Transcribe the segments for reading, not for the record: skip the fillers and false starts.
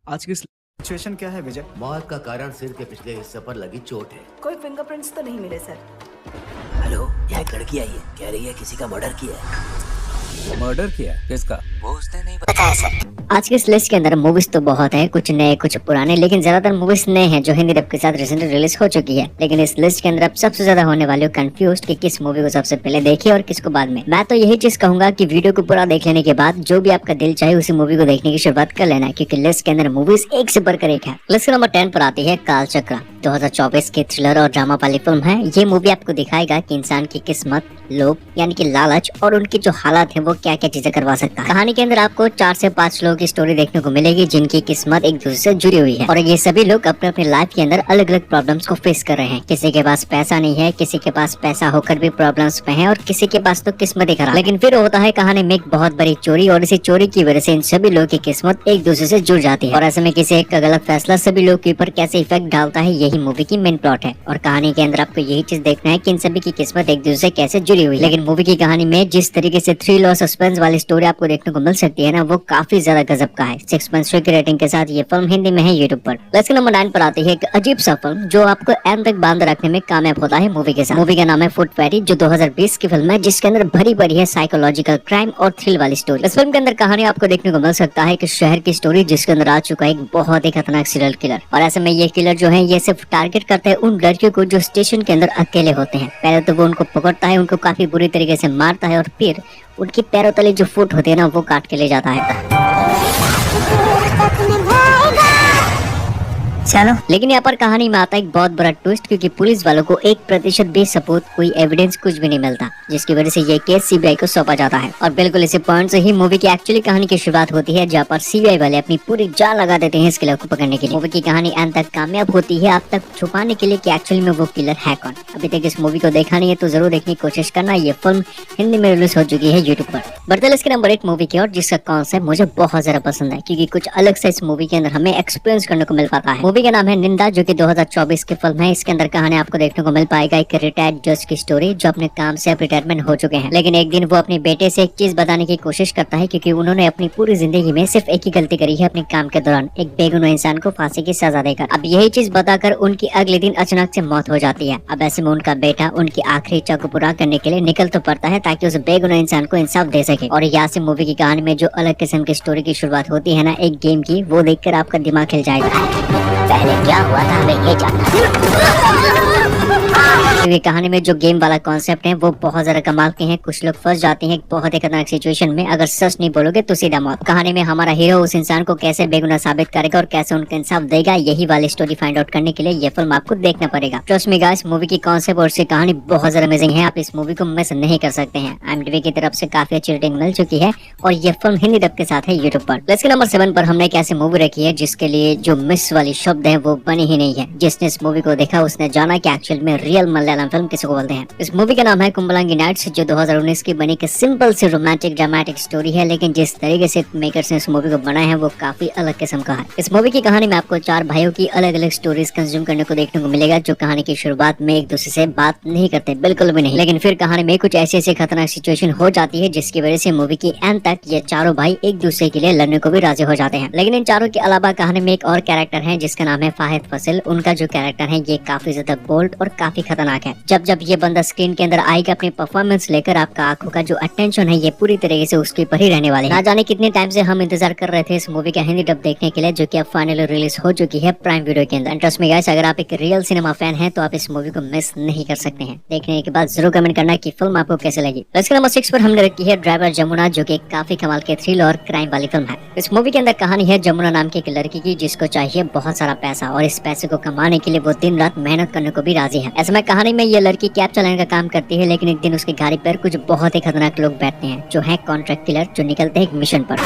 आज की सिचुएशन क्या है विजय? मौत का कारण सिर के पिछले हिस्से पर लगी चोट है। कोई फिंगरप्रिंट्स तो नहीं मिले सर। हेलो, यहाँ एक लड़की आई है, कह रही है किसी का मर्डर किया है। मर्डर किया? किसका? वो उसने नहीं बताया सर। आज की इस लिस्ट के अंदर मूवीज तो बहुत है, कुछ नए कुछ पुराने, लेकिन ज्यादातर मूवीज नए हैं जो हिंदी डब के साथ रिसेंटली रिलीज हो चुकी है। लेकिन इस लिस्ट के अंदर अब सबसे ज्यादा होने वाले हो कंफ्यूज्ड कि किस मूवी को सबसे पहले देखिए और किसको बाद में। मैं तो यही चीज कहूंगा कि वीडियो को पूरा देख लेने के बाद जो भी आपका दिल चाहे उसी मूवी को देखने की शुरुआत कर लेना, क्योंकि लिस्ट के अंदर मूवीज एक से बढ़कर एक है। लिस्ट नंबर 10 पर आती है कालचक्र। 2024 की थ्रिलर और ड्रामा वाली फिल्म है। ये मूवी आपको दिखाएगा कि इंसान की किस्मत, लोभ यानी कि लालच और उनकी जो हालात है वो क्या क्या चीजें करवा सकता है। कहानी के अंदर आपको 4 से 5 लोगों की स्टोरी देखने को मिलेगी जिनकी किस्मत एक दूसरे से जुड़ी हुई है और ये सभी लोग अपने अपने लाइफ के अंदर अलग अलग प्रॉब्लम्स को फेस कर रहे हैं। किसी के पास पैसा नहीं है, किसी के पास पैसा होकर भी प्रॉब्लम्स में है और किसी के पास तो किस्मत ही खराब। लेकिन फिर होता है कहानी में एक बहुत बड़ी चोरी और इसी चोरी की वजह से इन सभी लोगों की किस्मत एक दूसरे से जुड़ जाती है और ऐसे में किसी एक का गलत फैसला सभी लोगों के ऊपर कैसे इफेक्ट डालता है, यही मूवी की मेन प्लॉट है। और कहानी के अंदर आपको यही चीज देखना है कि इन सभी की किस्मत एक दूसरे से कैसे जुड़ी हुई है। लेकिन मूवी की कहानी में जिस तरीके से थ्रिल और सस्पेंस वाली स्टोरी आपको देखने को मिल सकती है ना, वो काफी ज्यादा गजब का है। 6.3 की रेटिंग के साथ ये फिल्म हिंदी में है यूट्यूब पर। लिस्ट नंबर 9 पर आती है एक अजीब सा फिल्म जो आपको एंड तक बांध रखने में कामयाब होता है मूवी के साथ। मूवी का नाम है फुट फेरी, जो 2020 की फिल्म है जिसके अंदर भरी भरी है साइकोलॉजिकल क्राइम और थ्रिल वाली स्टोरी। इस फिल्म के अंदर कहानी आपको देखने को मिल सकता है कि शहर की स्टोरी जिसके अंदर आ चुका है एक बहुत ही खतरनाक सीरियल किलर और ऐसे में ये किलर जो है ये सिर्फ टारगेट करते हैं उन लड़कियों को जो स्टेशन के अंदर अकेले होते हैं। पहले तो वो उनको पकड़ता है, उनको काफी बुरी तरीके से मारता है और फिर उनकी पैरों तले जो फुट होती है ना वो काट के ले जाता है। चलो, लेकिन यहाँ पर कहानी में आता है एक बहुत बड़ा ट्विस्ट, क्योंकि पुलिस वालों को 1% भी सबूत, कोई एविडेंस कुछ भी नहीं मिलता, जिसकी वजह से ये केस सीबीआई को सौंपा जाता है। और बिल्कुल इसी पॉइंट से ही मूवी की एक्चुअली कहानी की शुरुआत होती है, जहाँ पर सीबीआई वाले अपनी पूरी जान लगा देते हैं इस किलर को पकड़ने के लिए। मूवी की कहानी अंत तक कामयाब होती है, आप तक छुपाने के लिए कि एक्चुअली में वो किलर है कौन। अभी तक इस मूवी को देखा नहीं है तो जरूर देखने की कोशिश करना। ये फिल्म हिंदी में रिलीज हो चुकी है यूट्यूब पर। बढ़ते इसके नंबर 1 मूवी की और जिसका कॉन्सेप्ट मुझे बहुत ज्यादा पसंद है, क्योंकि कुछ अलग से इस मूवी के अंदर हमें एक्सपीरियंस करने को मिल पाता है। मूवी का नाम है निंदा, जो कि 2024 की फिल्म है। इसके अंदर कहानी आपको देखने को मिल पाएगा एक रिटायर्ड जज की स्टोरी जो अपने काम से अब रिटायरमेंट हो चुके हैं। लेकिन एक दिन वो अपने बेटे से एक चीज बताने की कोशिश करता है, क्योंकि उन्होंने अपनी पूरी जिंदगी में सिर्फ एक ही गलती करी है अपने काम के दौरान, एक बेगुनाह इंसान को फांसी की सजा देकर। अब यही चीज बताकर उनकी अगले दिन अचानक से मौत हो जाती है। अब ऐसे में उनका बेटा उनकी आखिरी इच्छा को पूरा करने के लिए निकल तो पड़ता है ताकि उस बेगुनाह इंसान को इंसाफ दे सके। और यहाँ से मूवी की कहानी में जो अलग किस्म की स्टोरी की शुरुआत होती है ना एक गेम की, वो देखकर आपका दिमाग हिल जाएगा। पहले क्या हुआ था हमें ये जानना है। कहानी में जो गेम वाला कॉन्सेप्ट है वो बहुत ज्यादा कमाल के हैं। कुछ लोग फंस जाते हैं बहुत ही खतरनाक सिचुएशन में, अगर सच नहीं बोलोगे तो सीधा मौत। कहानी में हमारा हीरो उस इंसान को कैसे बेगुनाह साबित करेगा और कैसे उनका इंसाफ देगा, यही वाली स्टोरी फाइंड आउट करने के लिए ये फिल्म आपको देखना पड़ेगा। ट्रस्ट मी गाइस, मूवी की कॉन्सेप्ट और उसकी कहानी बहुत ज्यादा अमेजिंग है। आप इस मूवी को मिस नहीं कर सकते हैं। IMDb की तरफ से काफी अच्छी रेटिंग मिल चुकी है और ये फिल्म हिंदी डब के साथ है यूट्यूब पर। लिस्ट नंबर 7 पर हमने एक ऐसी मूवी रखी है जिसके लिए जो मिस वाली शब्द है वो बनी ही नहीं है। जिसने इस मूवी को देखा उसने जाना कि एक्चुअल में रियल मलयालम फिल्म किसको बोलते हैं। इस मूवी का नाम है कुंबलांगी नाइट्स, जो 2019 की बनी एक सिंपल सी रोमांटिक ड्रामेटिक स्टोरी है। लेकिन जिस तरीके से मेकर्स ने इस मूवी को बनाया है वो काफी अलग किस्म का है। इस मूवी की कहानी में आपको 4 भाइयों की अलग अलग स्टोरीज कंज्यूम करने को देखने को मिलेगा, जो कहानी की शुरुआत में एक दूसरे से बात नहीं करते, बिल्कुल भी नहीं। लेकिन फिर कहानी में कुछ ऐसी खतरनाक सिचुएशन हो जाती है जिसकी वजह से मूवी की एंड तक ये चारों भाई एक दूसरे के लिए लड़ने को भी राजी हो जाते हैं। लेकिन इन चारों के अलावा कहानी में एक और कैरेक्टर है जिसका नाम है फाहिद फसिल। उनका जो कैरेक्टर है ये काफी ज्यादा बोल्ड और काफी खतरनाक है। जब ये बंदा स्क्रीन के अंदर आएगा अपनी परफॉर्मेंस लेकर, आपका आंखों का जो अटेंशन है ये पूरी तरीके से उसके ऊपर ही रहने वाले हैं। ना जाने कितने टाइम से हम इंतजार कर रहे थे इस मूवी का हिंदी डब देखने के लिए, जो कि अब फाइनली रिलीज हो चुकी है प्राइम वीडियो के अंदर। ट्रस्ट मी गाइस, अगर आप एक रियल सिनेमा फैन हैं तो आप इस मूवी को मिस नहीं कर सकते हैं। देखने के बाद जरूर कमेंट करना कि फिल्म आपको कैसे लगी। इसके नंबर 6 पर हमने रखी है ड्राइवर जमुना, जो कि काफी कमाल के थ्रिल और क्राइम वाली फिल्म है। इस मूवी के अंदर कहानी है जमुना नाम की एक लड़की की जिसको चाहिए बहुत सारा पैसा और इस पैसे को कमाने के लिए वो दिन रात मेहनत करने को भी राजी है। ऐसे में कहानी में ये लड़की कैब चलाने का काम करती है, लेकिन एक दिन उसकी गाड़ी पर कुछ बहुत ही खतरनाक लोग बैठते हैं जो है कॉन्ट्रैक्ट किलर, जो निकलते हैं एक मिशन पर।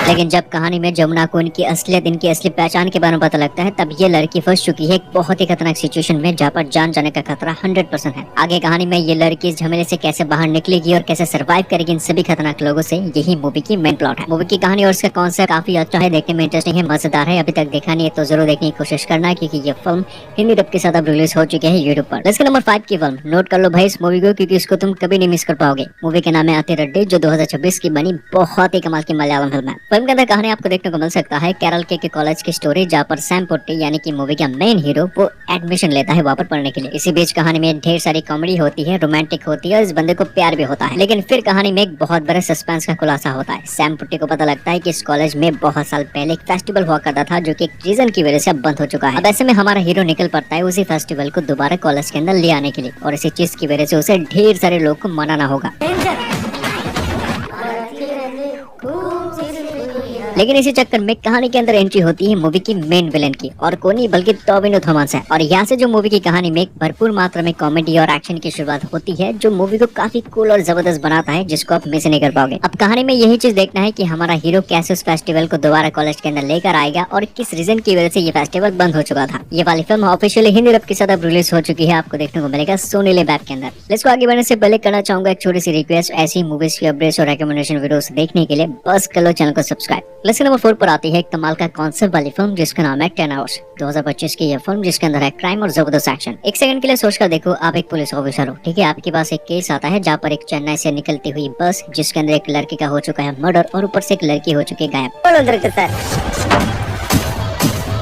लेकिन जब कहानी में जमुना को इनकी असलियत, इनकी असली पहचान के बारे में पता लगता है, तब ये लड़की फंस चुकी है एक बहुत ही खतरनाक सिचुएशन में, जहाँ पर जान जाने का खतरा 100% है। आगे कहानी में ये लड़की इस झमेले से कैसे बाहर निकलेगी और कैसे सर्वाइव करेगी इन सभी खतरनाक लोगों से, यही मूवी की मेन प्लॉट है। मूवी की कहानी और उसका कॉन्सेप्ट काफी अच्छा है, देखने में इंटरेस्टिंग है, मजेदार है। अभी तक देखा नहीं है तो जरूर देखने की कोशिश करना, क्योंकि ये फिल्म हिंदी डब के साथ अब रिलीज हो चुकी है यूट्यूब पर। इसके नंबर 5 की फिल्म नोट कर लो भाई इस मूवी को, क्योंकि इसको तुम कभी नहीं मिस कर पाओगे। मूवी के नाम है अतिरेड्डी, जो 2026 की बनी बहुत ही कमाल की मलयालम फिल्म है। फिल्म के अंदर कहानी आपको देखने को मिल सकता है केरल के कॉलेज की स्टोरी, जहाँ पर सैम पुट्टी यानी कि मूवी का मेन हीरो वो एडमिशन लेता है वहाँ पर पढ़ने के लिए। इसी बीच कहानी में ढेर सारी कॉमेडी होती है, रोमांटिक होती है और इस बंदे को प्यार भी होता है। लेकिन फिर कहानी में एक बहुत बड़े सस्पेंस का खुलासा होता है। सैम पुट्टी को पता लगता है कि इस कॉलेज में बहुत साल पहले एक फेस्टिवल हुआ करता था, जो कि एक रीजन की वजह से अब बंद हो चुका है। अब ऐसे में हमारा हीरो निकल पड़ता है उसी फेस्टिवल को दोबारा कॉलेज के अंदर ले आने के लिए, और इसी चीज की वजह से उसे ढेर सारे लोग को मनाना होगा। लेकिन इसी चक्कर में कहानी के अंदर एंट्री होती है मूवी की मेन विलेन की, और कोई नहीं बल्कि टोबिनो थॉमस है। और यहाँ से जो मूवी की कहानी में भरपूर मात्रा में कॉमेडी और एक्शन की शुरुआत होती है, जो मूवी को काफी कूल और जबरदस्त बनाता है, जिसको आप मिस नहीं कर पाओगे। अब कहानी में यही चीज देखना है कि हमारा हीरो कैसे उस फेस्टिवल को दोबारा कॉलेज के अंदर लेकर आएगा और किस रीजन की वजह से ये फेस्टिवल बंद हो चुका था। ये वाली फिल्म ऑफिशियली हिंदी डब के साथ अब रिलीज हो चुकी है, आपको देखने को मिलेगा सोनी लिव ऐप के अंदर। इसको आगे बढ़ने से पहले करना चाहूंगा एक छोटी सी रिक्वेस्ट, ऐसी मूवीज की अपडेट्स और रिकमेंडेशन वीडियोस देखने के लिए बस कर लो चैनल को सब्सक्राइब। लिस्ट नंबर 4 पर आती है एक कमाल का कॉन्सेप्ट वाली फिल्म जिसका नाम है 10 आवर्स। 2025 की यह फिल्म जिसके अंदर है क्राइम और जबरदस्त एक्शन। एक सेकंड के लिए सोचकर देखो, आप एक पुलिस ऑफिसर हो, ठीक है। आपके पास एक केस आता है जहाँ पर एक चेन्नई से निकलती हुई बस, जिसके अंदर एक लड़के का हो चुका है मर्डर और ऊपर से एक लड़की हो चुकी है गायब।